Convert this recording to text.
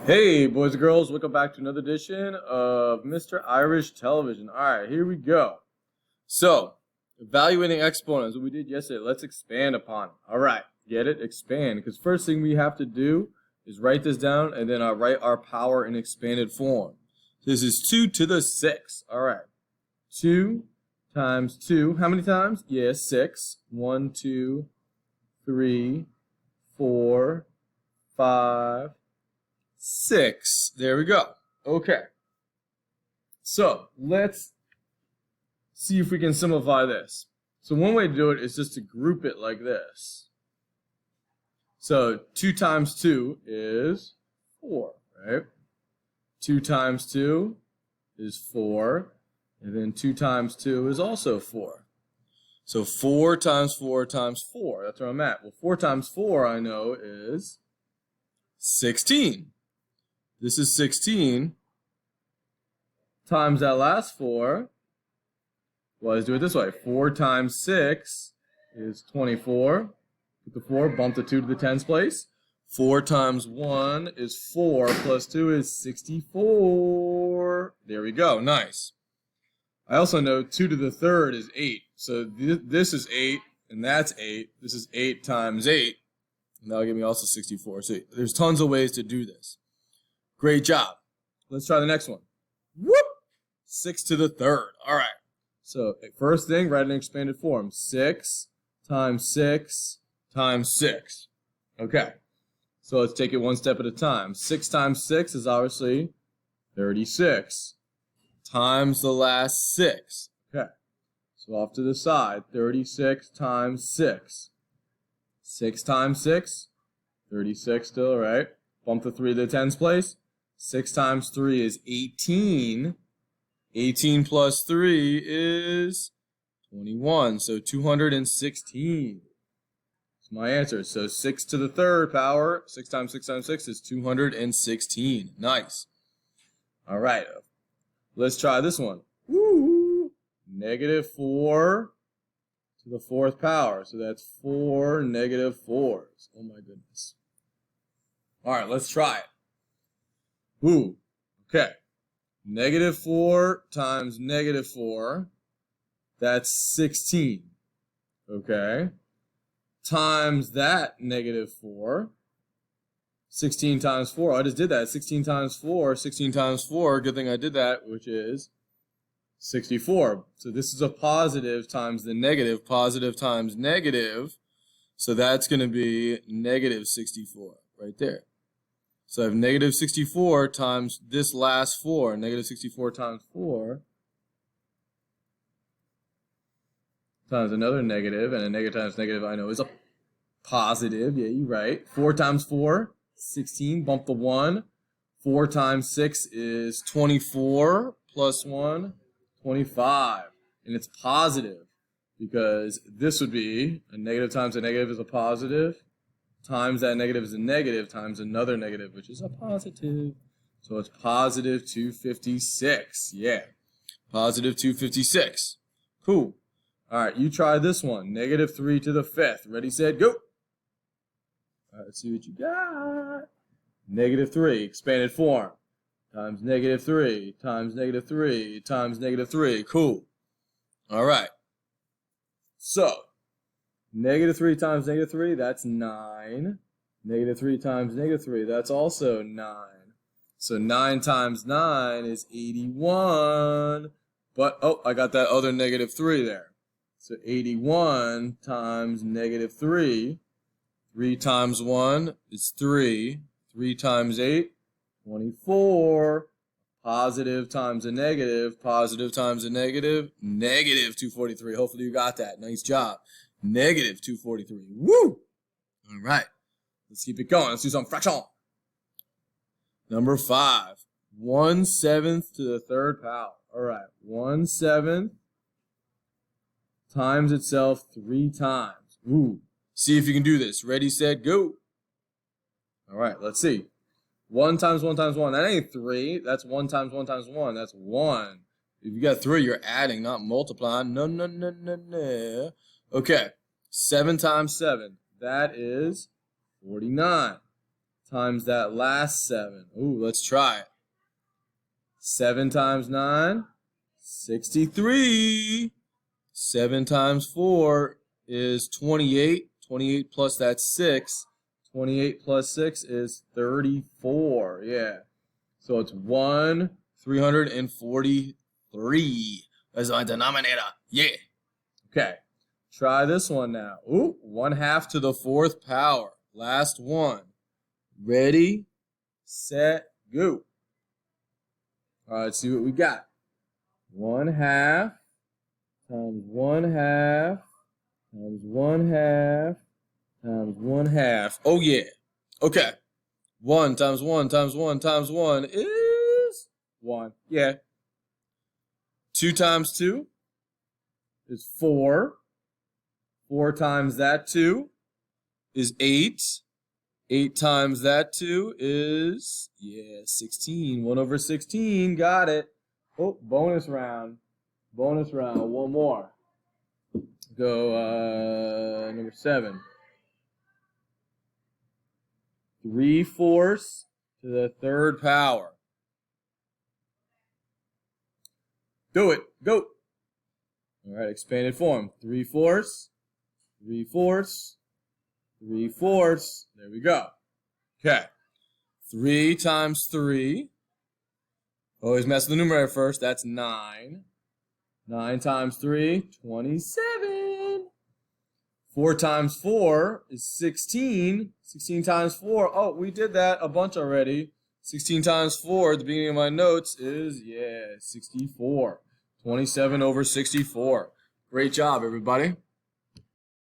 Hey, boys and girls, welcome back to another edition of Mr. Irish Television. All right, here we go. So, evaluating exponents, what we did yesterday, let's expand upon it. All right, get it? Expand. Because first thing we have to do is write this down and then write our power in expanded form. This is 2 to the 6. All right, 2 times 2. How many times? Yes, 6. 1, 2, 3, 4, 5, 6. There we go. Okay. So let's see if we can simplify this. So one way to do it is just to group it like this. So 2 times 2 is 4, right? 2 times 2 is 4. And then 2 times 2 is also 4. So 4 times 4 times 4. That's where I'm at. Well, 4 times 4 I know is 16. This is 16 times that last 4. Well, let's do it this way. 4 times 6 is 24. Put the 4, bump the 2 to the tens place. 4 times 1 is 4, plus 2 is 64. There we go. Nice. I also know 2 to the third is 8. So this is 8, and that's 8. This is 8 times 8. And that'll give me also 64. So there's tons of ways to do this. Great job. Let's try the next one. Whoop! 6 to the third. All right. So first thing, write in expanded form. 6 times 6 times 6. Okay. So let's take it one step at a time. 6 times 6 is obviously 36 times the last 6. Okay. So off to the side, 36 times 6. 6 times 6, 36 still, right? Bump the 3 to the tens place. 6 times 3 is 18. 18 plus 3 is 21. So 216 is my answer. So 6 to the third power, 6 times 6 times 6 is 216. Nice. All right. Let's try this one. Woo! Negative 4 to the fourth power. So that's 4 negative 4s. Oh my goodness. All right, let's try it. Ooh, okay. Negative 4 times negative 4, that's 16. Okay. Times that negative 4. 16 times 4. I just did that. 16 times 4. 16 times 4. Good thing I did that, which is 64. So this is a positive times the negative. Positive times negative. So that's going to be negative 64 right there. So I have negative 64 times this last 4. Negative 64 times 4 times another negative. And a negative times negative I know is a positive. Yeah, you're right. 4 times 4, 16. Bump the 1. 4 times 6 is 24. Plus 1, 25. And it's positive because this would be a negative times a negative is a positive. Times that negative is a negative times another negative, which is a positive. So it's positive 256. Yeah. Positive 256. Cool. All right, you try this one. Negative 3 to the fifth. Ready, set, go. All right, let's see what you got. Negative 3, expanded form. Times negative 3, times negative 3, times negative 3. Cool. All right. So, negative 3 times negative 3, that's 9. Negative 3 times negative 3, that's also 9. So 9 times 9 is 81. But, oh, I got that other negative 3 there. So 81 times negative 3. 3 times 1 is 3. 3 times 8, 24. Positive times a negative. Positive times a negative. Negative 243. Hopefully you got that. Nice job. Negative 243. Woo! All right. Let's keep it going. Let's do some fraction. Number 5. 1/7 to the third power. All right. 1/7 times itself 3 times. Ooh. See if you can do this. Ready, set, go. All right. Let's see. 1 times 1 times 1. That ain't 3. That's 1 times 1 times 1. That's 1. If you got 3, you're adding, not multiplying. No, no, no, no, no. Okay, 7 times 7, that is 49. times that last 7. Ooh, let's try it. 7 times 9, 63. 7 times 4 is 28. 28 plus that 6. 28 plus 6 is 34. Yeah. So it's 343. That's my denominator. Yeah. Okay. Try this one now. Ooh, 1/2 to the 4th power. Last one. Ready, set, go. All right, let's see what we got. 1/2 times 1/2 times 1/2 times 1/2. Oh, yeah. Okay. 1 times 1 times 1 times 1 is 1. Yeah. 2 times 2 is 4. 4 times that 2 is 8. 8 times that 2 is, 16. 1/16. Got it. Oh, bonus round. Bonus round. One more. Go number 7. 3/4 to the 3rd power. Do it. Go. All right, expanded form. 3/4. 3/4. 3/4. There we go. Okay. 3 times 3. Always mess with the numerator first. That's 9. 9 times 3, 27. 4 times 4 is 16. 16 times 4. Oh, we did that a bunch already. 16 times 4 at the beginning of my notes is, 64. 27/64. Great job, everybody.